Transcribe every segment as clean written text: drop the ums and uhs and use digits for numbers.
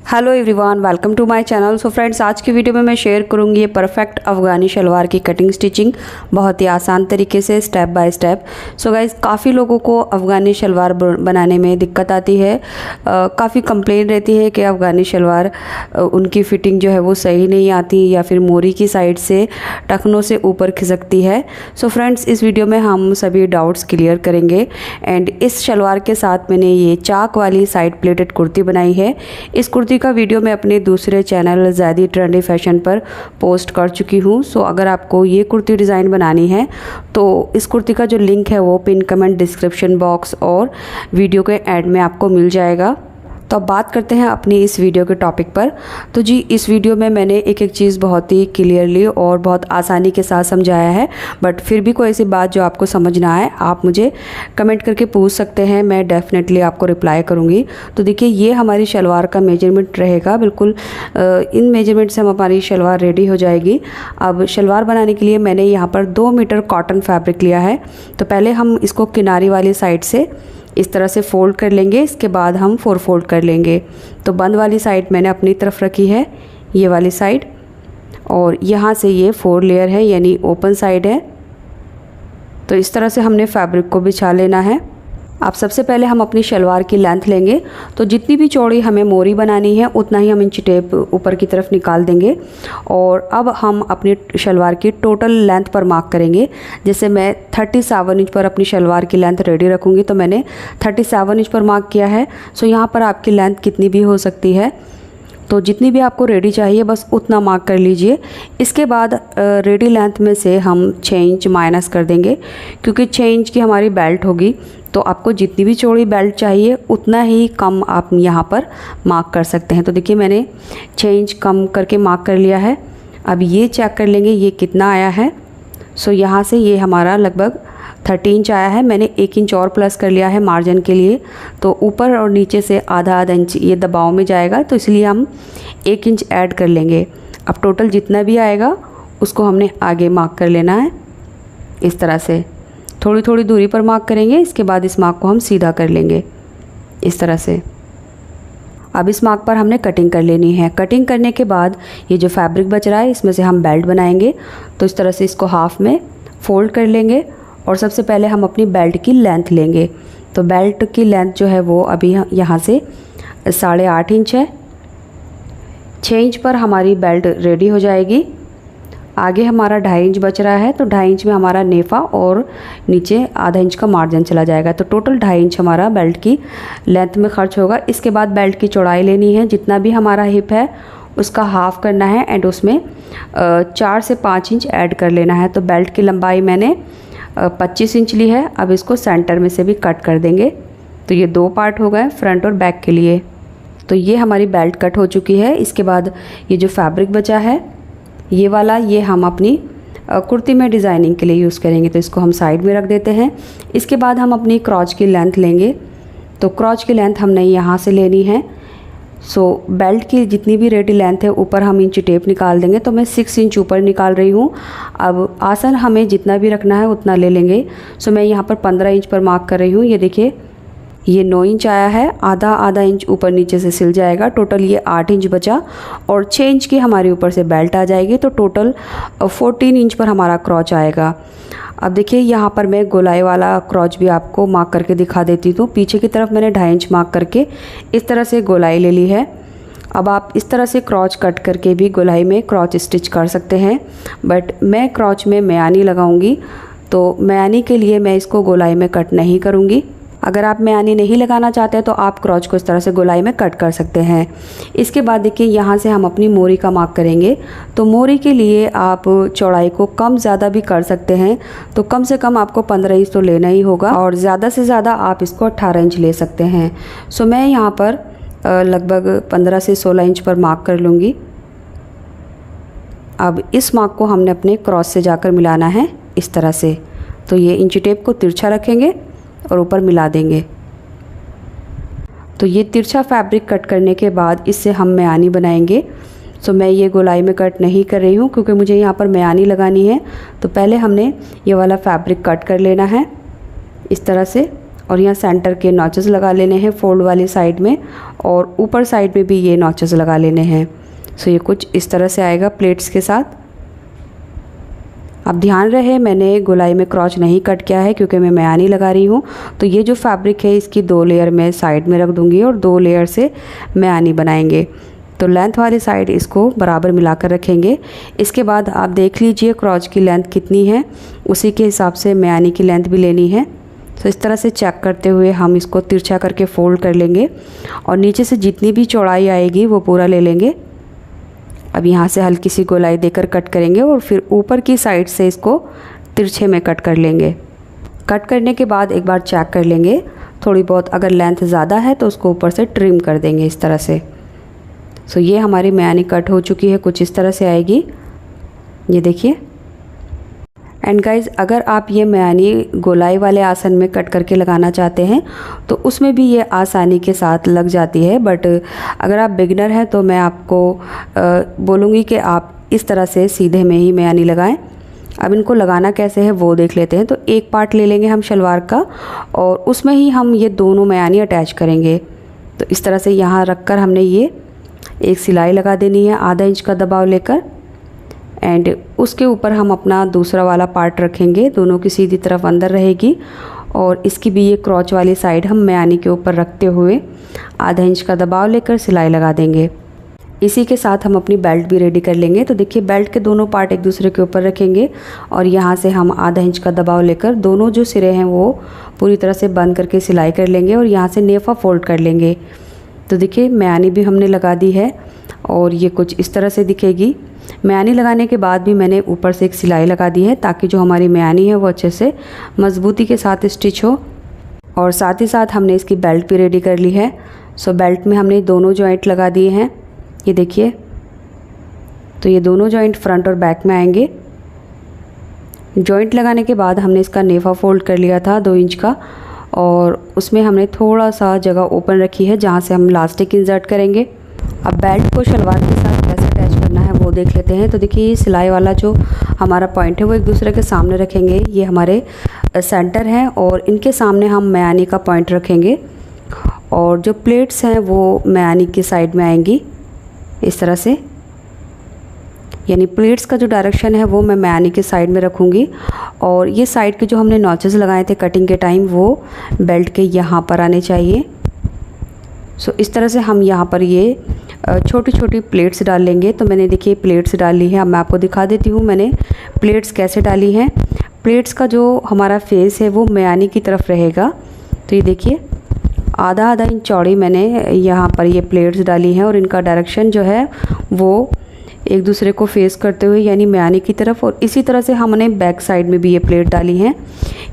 Hello everyone, welcome to my channel. So friends, आज की video में मैं शेयर करूंगी ये परफेक्ट अफ़गानी शलवार की कटिंग स्टिचिंग बहुत ही आसान तरीके से step by step. So guys, काफ़ी लोगों को अफ़गानी शलवार बनाने में दिक्कत आती है। काफ़ी कंप्लेन रहती है कि अफ़गानी शलवार उनकी फ़िटिंग जो है वो सही नहीं आती या फिर मोरी की साइड से टखनों से ऊपर खिसकती है। सो फ्रेंड्स, इस वीडियो में हम सभी डाउट्स क्लियर करेंगे। एंड इस शलवार के साथ मैंने ये चाक वाली साइड प्लेटेड कुर्ती बनाई है। इस कुर्ती का वीडियो मैं अपने दूसरे चैनल ज़्यादा ट्रेंडी फैशन पर पोस्ट कर चुकी हूँ। सो अगर आपको ये कुर्ती डिज़ाइन बनानी है तो इस कुर्ती का जो लिंक है वो पिन कमेंट डिस्क्रिप्शन बॉक्स और वीडियो के एंड में आपको मिल जाएगा। तो अब बात करते हैं अपनी इस वीडियो के टॉपिक पर। तो जी, इस वीडियो में मैंने एक एक चीज़ बहुत ही क्लियरली और बहुत आसानी के साथ समझाया है। बट फिर भी कोई ऐसी बात जो आपको समझ ना आए, आप मुझे कमेंट करके पूछ सकते हैं, मैं डेफिनेटली आपको रिप्लाई करूँगी। तो देखिए, ये हमारी शलवार का मेजरमेंट रहेगा। बिल्कुल इन मेजरमेंट से हमारी शलवार रेडी हो जाएगी। अब शलवार बनाने के लिए मैंने यहाँ पर 2 मीटर कॉटन फैब्रिक लिया है। तो पहले हम इसको किनारी वाली साइड से इस तरह से फोल्ड कर लेंगे, इसके बाद हम 4 फोल्ड कर लेंगे। तो बंद वाली साइड मैंने अपनी तरफ रखी है, ये वाली साइड, और यहाँ से ये 4 लेयर है यानी ओपन साइड है। तो इस तरह से हमने फैब्रिक को बिछा लेना है। अब सबसे पहले हम अपनी शलवार की लेंथ लेंगे। तो जितनी भी चौड़ी हमें मोरी बनानी है उतना ही हम इंची टेप ऊपर की तरफ निकाल देंगे। और अब हम अपनी शलवार की टोटल लेंथ पर मार्क करेंगे। जैसे मैं 37 इंच पर अपनी शलवार की लेंथ रेडी रखूँगी, तो मैंने 37 इंच पर मार्क किया है। सो यहाँ पर आपकी लेंथ कितनी भी हो सकती है, तो जितनी भी आपको रेडी चाहिए बस उतना मार्क कर लीजिए। इसके बाद रेडी लेंथ में से हम 6 इंच माइनस कर देंगे, क्योंकि 6 इंच की हमारी बेल्ट होगी। तो आपको जितनी भी चौड़ी बेल्ट चाहिए उतना ही कम आप यहाँ पर मार्क कर सकते हैं। तो देखिए, मैंने 6 इंच कम करके मार्क कर लिया है। अब ये चेक कर लेंगे ये कितना आया है। सो यहाँ से ये हमारा लगभग 30 इंच आया है। मैंने 1 इंच और प्लस कर लिया है मार्जिन के लिए। तो ऊपर और नीचे से आधा इंच ये दबाव में जाएगा, तो इसलिए हम 1 इंच ऐड कर लेंगे। अब टोटल जितना भी आएगा उसको हमने आगे मार्क कर लेना है। इस तरह से थोड़ी थोड़ी दूरी पर मार्क करेंगे। इसके बाद इस मार्क को हम सीधा कर लेंगे इस तरह से। अब इस मार्क पर हमने कटिंग कर लेनी है। कटिंग करने के बाद ये जो फैब्रिक बच रहा है इसमें से हम बेल्ट बनाएंगे। तो इस तरह से इसको हाफ में फोल्ड कर लेंगे और सबसे पहले हम अपनी बेल्ट की लेंथ लेंगे। तो बेल्ट की लेंथ जो है वो अभी यहाँ से 8.5 इंच है। 6 इंच पर हमारी बेल्ट रेडी हो जाएगी। आगे हमारा 2.5 इंच बच रहा है, तो 2.5 इंच में हमारा नेफा और नीचे आधा इंच का मार्जिन चला जाएगा। तो टोटल 2.5 इंच हमारा बेल्ट की लेंथ में खर्च होगा। इसके बाद बेल्ट की चौड़ाई लेनी है, जितना भी हमारा हिप है उसका हाफ करना है एंड उसमें 4 से 5 इंच ऐड कर लेना है। तो बेल्ट की लंबाई मैंने 25 इंच ली है। अब इसको सेंटर में से भी कट कर देंगे। तो ये 2 पार्ट हो गए, फ्रंट और बैक के लिए। तो ये हमारी बेल्ट कट हो चुकी है। इसके बाद ये जो फैब्रिक बचा है ये वाला, ये हम अपनी कुर्ती में डिज़ाइनिंग के लिए यूज़ करेंगे। तो इसको हम साइड में रख देते हैं। इसके बाद हम अपनी क्रॉच की लेंथ लेंगे। तो क्रॉच की लेंथ हमने यहाँ से लेनी है। सो बेल्ट की जितनी भी रेडी लेंथ है ऊपर हम इंची टेप निकाल देंगे। तो मैं 6 इंच ऊपर निकाल रही हूँ। अब आसन हमें जितना भी रखना है उतना ले लेंगे। सो मैं यहाँ पर 15 इंच पर मार्क कर रही हूँ। ये देखिए, ये 9 इंच आया है। आधा इंच ऊपर नीचे से सिल जाएगा। टोटल ये 8 इंच बचा और 6 इंच की हमारी ऊपर से बेल्ट आ जाएगी। तो टोटल 14 इंच पर हमारा क्रॉच आएगा। अब देखिए, यहाँ पर मैं गोलाई वाला क्रॉच भी आपको मार्क करके दिखा देती हूँ। पीछे की तरफ मैंने 2.5 इंच मार्क करके इस तरह से गोलाई ले ली है। अब आप इस तरह से क्रॉच कट करके भी गोलाई में क्रॉच स्टिच कर सकते हैं, बट मैं क्रॉच में म्यानी लगाऊंगी। तो म्यानी के लिए मैं इसको गोलाई में कट नहीं करूँगी। अगर आप म्यानी नहीं लगाना चाहते तो आप क्रॉच को इस तरह से गोलाई में कट कर सकते हैं। इसके बाद देखिए, यहाँ से हम अपनी मोरी का मार्क करेंगे। तो मोरी के लिए आप चौड़ाई को कम ज़्यादा भी कर सकते हैं। तो कम से कम आपको 15 इंच तो लेना ही होगा और ज़्यादा से ज़्यादा आप इसको 18 इंच ले सकते हैं। सो मैं यहाँ पर लगभग 15 से 16 इंच पर मार्क कर लूँगी। अब इस मार्क को हमने अपने क्रॉस से जाकर मिलाना है इस तरह से। तो ये इंची टेप को तिरछा रखेंगे और ऊपर मिला देंगे। तो ये तिरछा फैब्रिक कट करने के बाद इससे हम म्यानी बनाएंगे। सो मैं ये गोलाई में कट नहीं कर रही हूँ क्योंकि मुझे यहाँ पर म्यानी लगानी है। तो पहले हमने ये वाला फैब्रिक कट कर लेना है इस तरह से और यहाँ सेंटर के नॉचेस लगा लेने हैं फोल्ड वाली साइड में और ऊपर साइड में भी ये नॉचेस लगा लेने हैं। सो ये कुछ इस तरह से आएगा प्लेट्स के साथ। अब ध्यान रहे मैंने गोलाई में क्रॉच नहीं कट किया है क्योंकि मैं मयानी लगा रही हूँ। तो ये जो फैब्रिक है इसकी 2 लेयर मैं साइड में रख दूँगी और 2 लेयर से मयानी बनाएंगे। तो लेंथ वाली साइड इसको बराबर मिलाकर रखेंगे। इसके बाद आप देख लीजिए क्रॉच की लेंथ कितनी है, उसी के हिसाब से मयानी की लेंथ भी लेनी है। तो इस तरह से चेक करते हुए हम इसको तिरछा करके फोल्ड कर लेंगे और नीचे से जितनी भी चौड़ाई आएगी वो पूरा ले लेंगे। अब यहाँ से हल्की सी गोलाई देकर कट करेंगे और फिर ऊपर की साइड से इसको तिरछे में कट कर लेंगे। कट करने के बाद एक बार चेक कर लेंगे, थोड़ी बहुत अगर लेंथ ज़्यादा है तो उसको ऊपर से ट्रिम कर देंगे इस तरह से। सो ये हमारी मयानी कट हो चुकी है, कुछ इस तरह से आएगी, ये देखिए। एंड गाइज़ अगर आप ये मयानी गोलाई वाले आसन में कट करके लगाना चाहते हैं तो उसमें भी ये आसानी के साथ लग जाती है। बट अगर आप बिगिनर हैं तो मैं आपको बोलूँगी कि आप इस तरह से सीधे में ही मयानी लगाएं। अब इनको लगाना कैसे है वो देख लेते हैं। तो एक पार्ट ले लेंगे हम शलवार का और उसमें ही हम ये दोनों मयानी अटैच करेंगे। तो इस तरह से यहाँ रख कर हमने ये एक सिलाई लगा देनी है आधा इंच का दबाव लेकर। एंड उसके ऊपर हम अपना दूसरा वाला पार्ट रखेंगे, दोनों की सीधी तरफ अंदर रहेगी और इसकी भी ये क्रॉच वाली साइड हम मयानी के ऊपर रखते हुए आधा इंच का दबाव लेकर सिलाई लगा देंगे। इसी के साथ हम अपनी बेल्ट भी रेडी कर लेंगे। तो देखिए बेल्ट के दोनों पार्ट एक दूसरे के ऊपर रखेंगे और यहाँ से हम आधा इंच का दबाव लेकर दोनों जो सिरे हैं वो पूरी तरह से बंद करके सिलाई कर लेंगे और यहाँ से नेफा फोल्ड कर लेंगे। तो देखिए मयानी भी हमने लगा दी है और ये कुछ इस तरह से दिखेगी। मयानी लगाने के बाद भी मैंने ऊपर से एक सिलाई लगा दी है ताकि जो हमारी मयानी है वो अच्छे से मजबूती के साथ स्टिच हो। और साथ ही साथ हमने इसकी बेल्ट भी रेडी कर ली है। सो बेल्ट में हमने दोनों जॉइंट लगा दिए हैं, ये देखिए। तो ये दोनों जॉइंट फ्रंट और बैक में आएंगे। जॉइंट लगाने के बाद हमने इसका नेफा फोल्ड कर लिया था 2 इंच का और उसमें हमने थोड़ा सा जगह ओपन रखी है जहाँ से हम इलास्टिक इंसर्ट करेंगे। अब बेल्ट को शलवार के साथ कैसे अटैच करना है वो देख लेते हैं। तो देखिए सिलाई वाला जो हमारा पॉइंट है वो एक दूसरे के सामने रखेंगे, ये हमारे सेंटर हैं और इनके सामने हम मयानी का पॉइंट रखेंगे और जो प्लेट्स हैं वो मयानी की साइड में आएंगी इस तरह से। यानी प्लेट्स का जो डायरेक्शन है वो मैं मयानी के साइड में रखूँगी और ये साइड के जो हमने नॉचेस लगाए थे कटिंग के टाइम वो बेल्ट के यहाँ पर आने चाहिए। सो इस तरह से हम यहाँ पर ये छोटी छोटी प्लेट्स डाल लेंगे। तो मैंने देखिए प्लेट्स डाल ली है। अब मैं आपको दिखा देती हूँ मैंने प्लेट्स कैसे डाली हैं। प्लेट्स का जो हमारा फेस है वो मयानी की तरफ रहेगा। तो ये देखिए आधा इंच चौड़ी मैंने यहाँ पर ये प्लेट्स डाली हैं और इनका डायरेक्शन जो है वो एक दूसरे को फेस करते हुए यानी मयानी की तरफ। और इसी तरह से हमने बैक साइड में भी ये प्लेट डाली हैं।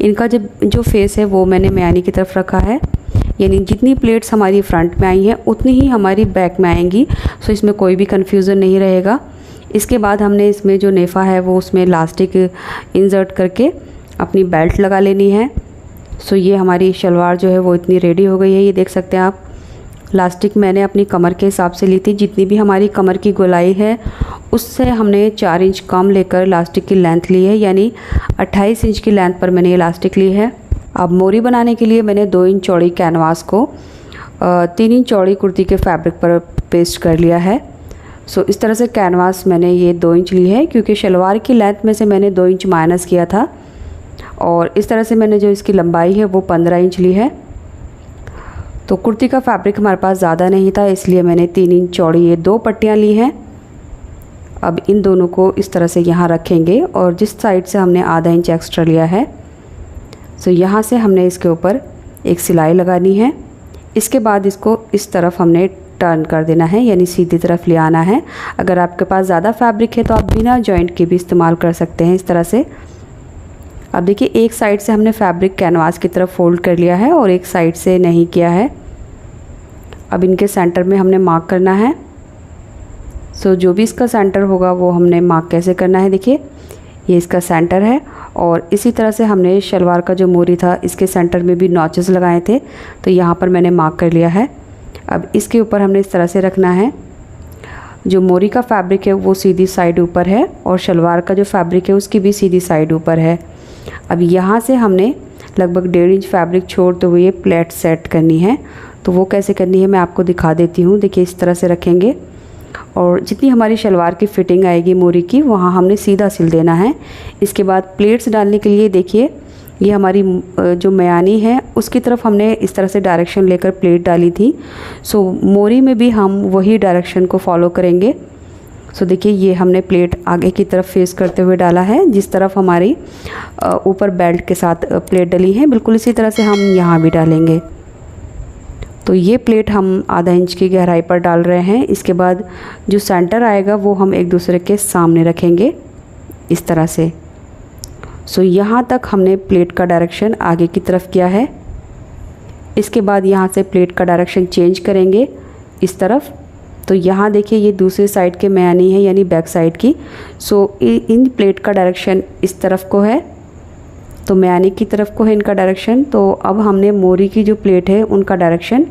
इनका जो फेस है वो मैंने मयानी की तरफ रखा है, यानी जितनी प्लेट्स हमारी फ्रंट में आई हैं उतनी ही हमारी बैक में आएंगी। सो इसमें कोई भी कन्फ्यूज़न नहीं रहेगा। इसके बाद हमने इसमें जो नेफा है वो उसमें इलास्टिक इंसर्ट करके अपनी बेल्ट लगा लेनी है। सो ये हमारी शलवार जो है वो इतनी रेडी हो गई है, ये देख सकते हैं आप। इलास्टिक मैंने अपनी कमर के हिसाब से ली थी, जितनी भी हमारी कमर की गोलाई है उससे हमने 4 इंच कम लेकर इलास्टिक की लेंथ ली है, यानी 28 इंच की लेंथ पर मैंने इलास्टिक ली है। अब मोरी बनाने के लिए मैंने 2 इंच चौड़ी कैनवास को 3 इंच चौड़ी कुर्ती के फैब्रिक पर पेस्ट कर लिया है। सो इस तरह से कैनवास मैंने ये 2 इंच ली है क्योंकि शलवार की लेंथ में से मैंने 2 इंच माइनस किया था और इस तरह से मैंने जो इसकी लंबाई है वो 15 इंच ली है। तो कुर्ती का फैब्रिक हमारे पास ज़्यादा नहीं था इसलिए मैंने 3 इंच चौड़ी ये 2 पट्टियाँ ली हैं। अब इन दोनों को इस तरह से यहाँ रखेंगे और जिस साइड से हमने आधा इंच एक्स्ट्रा लिया है सो यहाँ से हमने इसके ऊपर एक सिलाई लगानी है। इसके बाद इसको इस तरफ हमने टर्न कर देना है, यानी सीधी तरफ ले आना है। अगर आपके पास ज़्यादा फैब्रिक है तो आप बिना जॉइंट के भी इस्तेमाल कर सकते हैं इस तरह से। अब देखिए एक साइड से हमने फैब्रिक कैनवास की तरफ फोल्ड कर लिया है और एक साइड से नहीं किया है। अब इनके सेंटर में हमने मार्क करना है। सो जो भी इसका सेंटर होगा वो हमने मार्क कैसे करना है, देखिए ये इसका सेंटर है और इसी तरह से हमने शलवार का जो मोरी था इसके सेंटर में भी नॉचेस लगाए थे, तो यहाँ पर मैंने मार्क कर लिया है। अब इसके ऊपर हमने इस तरह से रखना है। जो मोरी का फैब्रिक है वो सीधी साइड ऊपर है और शलवार का जो फैब्रिक है उसकी भी सीधी साइड ऊपर है। अब यहाँ से हमने लगभग 1.5 इंच फैब्रिक छोड़ते हुए प्लेट सेट करनी है। तो वो कैसे करनी है मैं आपको दिखा देती हूँ। देखिए इस तरह से रखेंगे और जितनी हमारी शलवार की फ़िटिंग आएगी मोरी की वहाँ हमने सीधा सिल देना है। इसके बाद प्लेट्स डालने के लिए देखिए ये हमारी जो मयानी है उसकी तरफ हमने इस तरह से डायरेक्शन लेकर प्लेट डाली थी। सो मोरी में भी हम वही डायरेक्शन को फॉलो करेंगे। सो देखिए ये हमने प्लेट आगे की तरफ फेस करते हुए डाला है, जिस तरफ हमारी ऊपर बेल्ट के साथ प्लेट डली है बिल्कुल इसी तरह से हम यहाँ भी डालेंगे। तो ये प्लेट हम आधा इंच की गहराई पर डाल रहे हैं। इसके बाद जो सेंटर आएगा वो हम एक दूसरे के सामने रखेंगे इस तरह से। सो यहाँ तक हमने प्लेट का डायरेक्शन आगे की तरफ किया है। इसके बाद यहाँ से प्लेट का डायरेक्शन चेंज करेंगे इस तरफ। तो यहाँ देखिए ये दूसरी साइड के मयानी है यानी बैक साइड की। सो इन प्लेट का डायरेक्शन इस तरफ को है, तो मयानी की तरफ को है इनका डायरेक्शन। तो अब हमने मोरी की जो प्लेट है उनका डायरेक्शन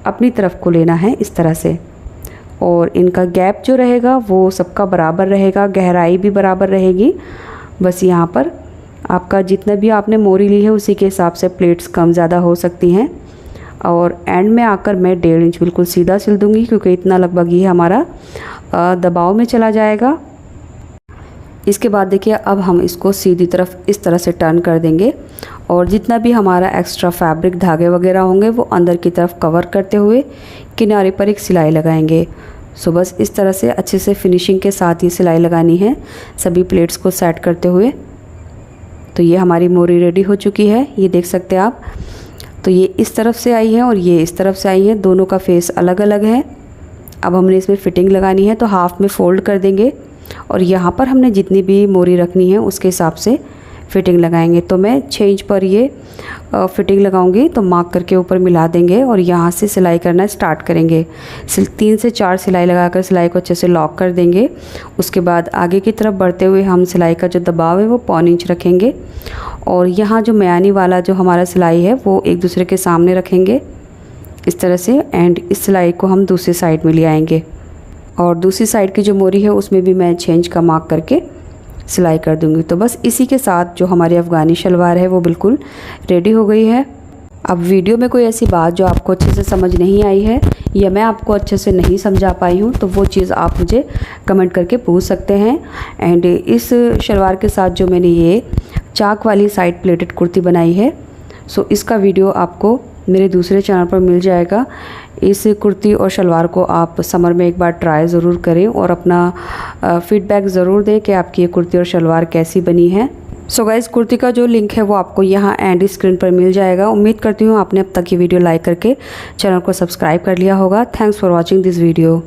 अपनी तरफ को लेना है इस तरह से। और इनका गैप जो रहेगा वो सबका बराबर रहेगा, गहराई भी बराबर रहेगी। बस यहाँ पर आपका जितना भी आपने मोरी ली है उसी के हिसाब से प्लेट्स कम ज़्यादा हो सकती हैं। और एंड में आकर मैं 1.5 इंच बिल्कुल सीधा सिल दूँगी, क्योंकि इतना लगभग ये हमारा दबाव में चला जाएगा। इसके बाद देखिए अब हम इसको सीधी तरफ इस तरह से टर्न कर देंगे और जितना भी हमारा एक्स्ट्रा फैब्रिक धागे वगैरह होंगे वो अंदर की तरफ कवर करते हुए किनारे पर एक सिलाई लगाएंगे। सो बस इस तरह से अच्छे से फिनिशिंग के साथ ये सिलाई लगानी है सभी प्लेट्स को सेट करते हुए। तो ये हमारी मोरी रेडी हो चुकी है, ये देख सकते हैं आप। तो ये इस तरफ से आई है और ये इस तरफ से आई है, दोनों का फेस अलग अलग है। अब हमने इसमें फ़िटिंग लगानी है तो हाफ में फ़ोल्ड कर देंगे और यहाँ पर हमने जितनी भी मोरी रखनी है उसके हिसाब से फ़िटिंग लगाएंगे। तो मैं 6 इंच पर ये फ़िटिंग लगाऊंगी, तो मार्क करके ऊपर मिला देंगे और यहाँ से सिलाई करना स्टार्ट करेंगे। 3 से 4 सिलाई लगाकर सिलाई को अच्छे से लॉक कर देंगे। उसके बाद आगे की तरफ बढ़ते हुए हम सिलाई का जो दबाव है वो 1.25 इंच रखेंगे और यहाँ जो मयानी वाला जो हमारा सिलाई है वो एक दूसरे के सामने रखेंगे इस तरह से। एंड इस सिलाई को हम दूसरी साइड में ले आएंगे और दूसरी साइड की जो मोरी है उसमें भी मैं 6 इंच का मार्क करके सिलाई कर दूंगी। तो बस इसी के साथ जो हमारी अफ़गानी शलवार है वो बिल्कुल रेडी हो गई है। अब वीडियो में कोई ऐसी बात जो आपको अच्छे से समझ नहीं आई है या मैं आपको अच्छे से नहीं समझा पाई हूँ तो वो चीज़ आप मुझे कमेंट करके पूछ सकते हैं। एंड इस शलवार के साथ जो मैंने ये चाक वाली साइड प्लेटेड कुर्ती बनाई है सो इसका वीडियो आपको मेरे दूसरे चैनल पर मिल जाएगा। इस कुर्ती और शलवार को आप समर में एक बार ट्राई ज़रूर करें और अपना फीडबैक ज़रूर दें कि आपकी ये कुर्ती और शलवार कैसी बनी है। सो गाइस कुर्ती का जो लिंक है वो आपको यहाँ एंड स्क्रीन पर मिल जाएगा। उम्मीद करती हूँ आपने अब तक ये वीडियो लाइक करके चैनल को सब्सक्राइब कर लिया होगा। Thanks for watching this video.